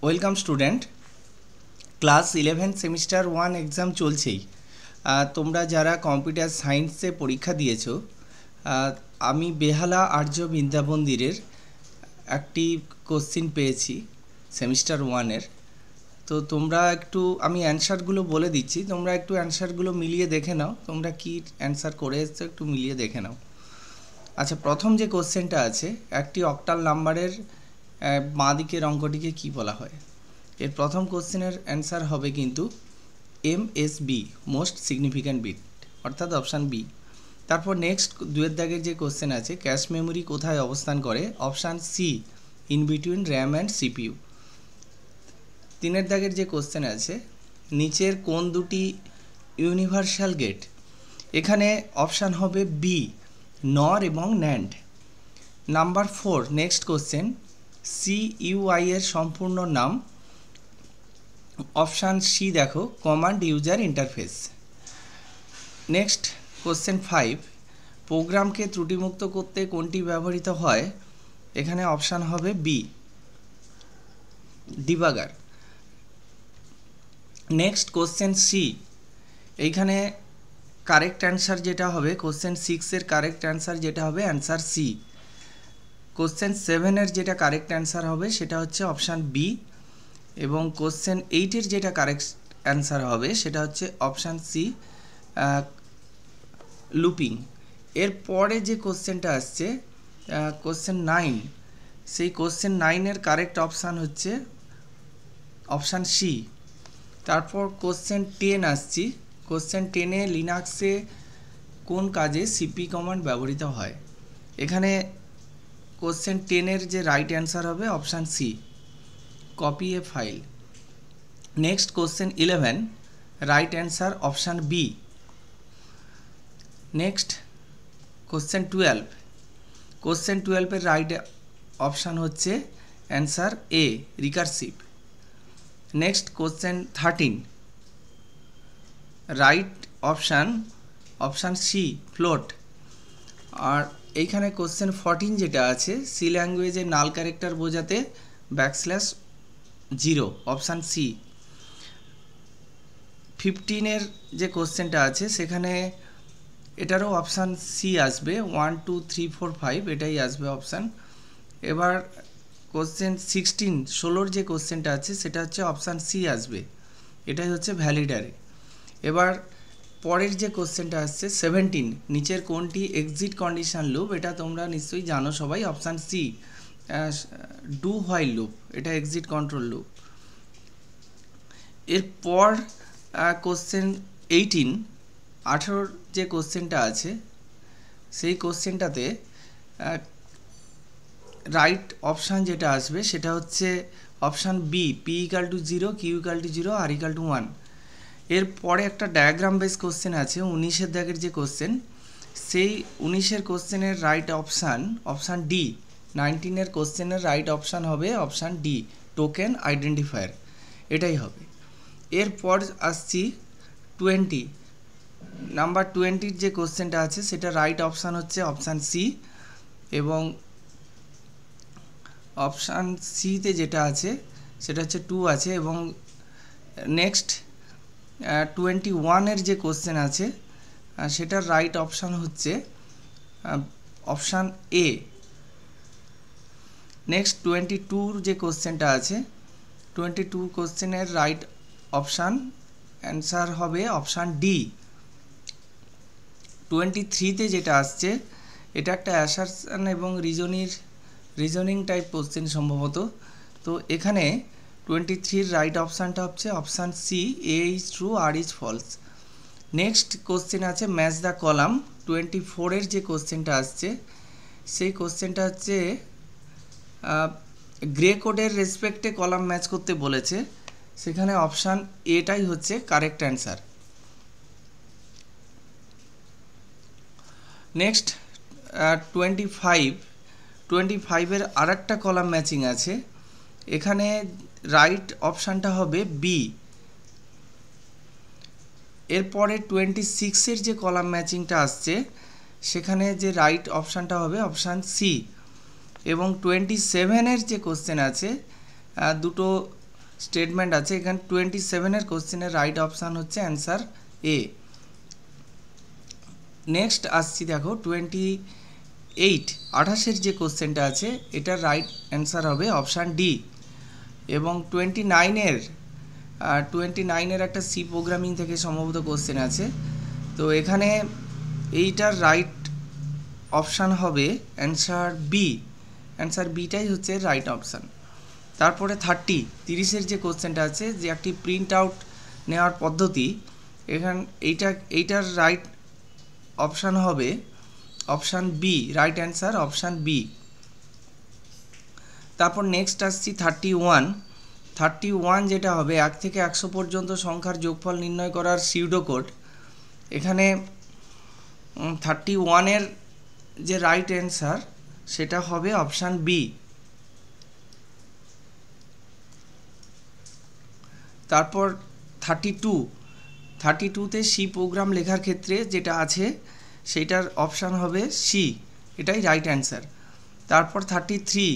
Welcome student. Class 11 semester 1 exam চলছেই। তোমরা যারা কম্পিউটার সায়েন্সে পরীক্ষা দিয়েছো, আমি বেহালা আর্য বিদ্যা মন্দিরের একটি কোশ্চিন পেয়েছি সেমিস্টার 1-এর। তো তোমরা একটু, আমি অ্যান্সারগুলো বলে দিচ্ছি, তোমরা একটু অ্যান্সারগুলো মিলিয়ে দেখে নাও, তোমরা কি অ্যান্সার করে এসছো একটু মিলিয়ে দেখে নাও। আচ্ছা, প্রথম যে কোশ্চেনটা আছে, একটি অক্টাল নাম্বারের বাঁ দিকের অঙ্কটিকে কি বলা হয়? এর প্রথম কোশ্চেনের অ্যান্সার হবে কিন্তু MSB, মোস্ট সিগনিফিক্যান্ট বিট, অর্থাৎ অপশান বি। তারপর নেক্সট দুয়ের দাগের যে কোশ্চেন আছে, ক্যাশ মেমোরি কোথায় অবস্থান করে? Option C, in between RAM and CPU. তিনের দাগের যে কোশ্চেন আছে, নিচের কোন দুটি ইউনিভার্সাল গেট? এখানে অপশান হবে বি, নর এবং NAND. Number 4 next question, CUI এর সম্পূর্ণ নাম? অপশান সি দেখো, command user interface. Next question 5, প্রোগ্রামকে ত্রুটিমুক্ত করতে কোনটি ব্যবহৃত হয়? এখানে অপশান হবে B, debugger. Next question C, এইখানে কারেক্ট অ্যান্সার যেটা হবে, কোশ্চেন 6-এর কারেক্ট অ্যান্সার যেটা হবে অ্যান্সার সি। কোশ্চেন 7-এর যেটা কারেক্ট অ্যান্সার হবে সেটা হচ্ছে অপশান বি, এবং কোশ্চেন 8-এর যেটা কারেক্ট অ্যান্সার হবে সেটা হচ্ছে অপশান সি, লুপিং। এরপরে যে কোশ্চেনটা আসছে কোশ্চেন 9, সেই কোশ্চেন 9-এর কারেক্ট অপশান হচ্ছে অপশান সি। তারপর কোশ্চেন 10 আসছি, কোশ্চেন 10-এ লিনাক্সে কোন কাজে সিপি কমান্ড ব্যবহৃত হয়? এখানে কোশ্চেন 10-এর যে রাইট অ্যান্সার হবে option C, copy a file. Next question 11, right answer option B. Next question 12, question 12-এর রাইট অপশান হচ্ছে answer A, recursive. Next question 13, right option option C, float. আর এইখানে কোশ্চেন 14 যেটা আছে, সি ল্যাঙ্গুয়েজে নাল ক্যারেক্টার বোঝাতে \0, option C. 15-এর যে কোশ্চেনটা আছে সেখানে এটারও অপশান সি আসবে, 1 2 3 4 5 এটাই আসবে অপশান। এবার কোশ্চেন 16-র যে কোশ্চেনটা আছে সেটা হচ্ছে অপশান সি আসবে, এটাই হচ্ছে ভ্যালিডারে। এবার পরের যে কোশ্চেনটা আসছে 17, নিচের কোনটি এক্সিট কন্ডিশন লুপ? এটা তোমরা নিশ্চয়ই জানো সবাই, option C, do while loop, এটা এক্সিট কন্ট্রোল লুপ। এরপর কোশ্চেন 18 যে কোশ্চেনটা আছে সেই কোশ্চেনটাতে রাইট অপশান যেটা আসবে সেটা হচ্ছে option B, P = 0, Q = 0, R = 1। এরপরে একটা ডায়াগ্রাম বেস কোশ্চেন আছে 19-এর দাগের যে কোশ্চেন, সেই 19-এর কোশ্চেনের রাইট অপশান অপশান ডি। 19-এর কোশ্চেনের রাইট অপশান হবে অপশান ডি, টোকেন আইডেন্টিফায়ার, এটাই হবে। এরপর আসছি 20, নাম্বার 20-র যে কোশ্চেনটা আছে সেটা রাইট অপশান হচ্ছে অপশান সি, এবং অপশান সিতে যেটা আছে সেটা হচ্ছে 2 আছে। এবং নেক্সট 21-এর যে কোশ্চেন আছে সেটার রাইট অপশান হচ্ছে অপশান এ। নেক্সট 22-র যে কোশ্চেনটা আছে, 22 কোশ্চেনের রাইট অপশান অ্যান্সার হবে অপশান ডি। 23-তে যেটা আসছে এটা একটা অ্যাসারশন এবং রিজনিং টাইপ কোশ্চেন সম্ভবত। তো এখানে 23-র রাইট অপশানটা হচ্ছে option C, A is true, R is false. Next question আছে ম্যাচ দ্য কলাম। 24-এর যে কোশ্চেনটা আসছে সেই কোশ্চেনটা হচ্ছে গ্রে কোডের রেসপেক্টে কলাম ম্যাচ করতে বলেছে, সেখানে অপশান এটাই হচ্ছে কারেক্ট অ্যান্সার। নেক্সট 25-এর আরেকটা কলাম ম্যাচিং আছে, এখানে রাইট অপশানটা হবে বি। এরপরে 26-এর যে কলাম ম্যাচিংটা আসছে সেখানে যে রাইট অপশানটা হবে অপশান সি। এবং 27-এর যে কোশ্চেন আছে, দুটো স্টেটমেন্ট আছে। এখানে 27 কোশ্চেনের রাইট অপশান হচ্ছে অ্যান্সার এ। নেক্সট আসছি, দেখো 28 যে কোশ্চেনটা আছে এটার রাইট অ্যান্সার হবে অপশান ডি। এবং 29 একটা সি প্রোগ্রামিং থেকে সম্ভবত কোশ্চেন আছে। তো এখানে এইটার রাইট অপশান হবে অ্যান্সার বি। অ্যান্সার বিটাই হচ্ছে রাইট অপশান। তারপরে 30 যে কোশ্চেনটা আছে, যে একটি প্রিন্ট আউট নেওয়ার পদ্ধতি, এইটার রাইট অপশান হবে option B, right answer option B. তারপর নেক্সট আসছি 31 যেটা হবে 1 থেকে 100 পর্যন্ত সংখ্যার যোগফল নির্ণয় করার সিউডো কোড। এখানে 31 যে রাইট অ্যান্সার সেটা হবে অপশান বি। তারপর 32তে সি প্রোগ্রাম লেখার ক্ষেত্রে যেটা আছে সেটার অপশান হবে সি, এটাই রাইট অ্যান্সার। তারপর 33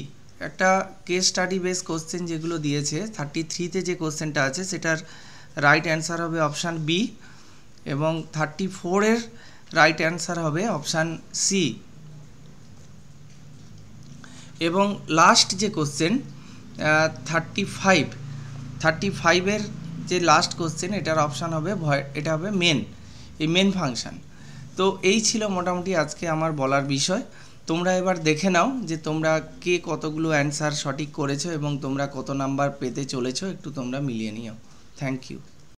একটা কেস স্টাডি বেস কোশ্চেন যেগুলো দিয়েছে, 33তে যে কোশ্চেনটা আছে সেটার রাইট অ্যান্সার হবে অপশান বি। এবং 34 রাইট অ্যান্সার হবে অপশান সি। এবং লাস্ট যে কোশ্চেন 35 যে লাস্ট কোশ্চেন এটার অপশান হবে এটা হবে মেন ফাংশান। তো এই ছিল মোটামুটি আজকে আমার বলার বিষয়। তোমরা এবার দেখে নাও যে তোমরা কে কতগুলো অ্যান্সার সঠিক করেছো এবং তোমরা কত নাম্বার পেতে চলেছো, একটু তোমরা মিলিয়ে নিও। Thank you.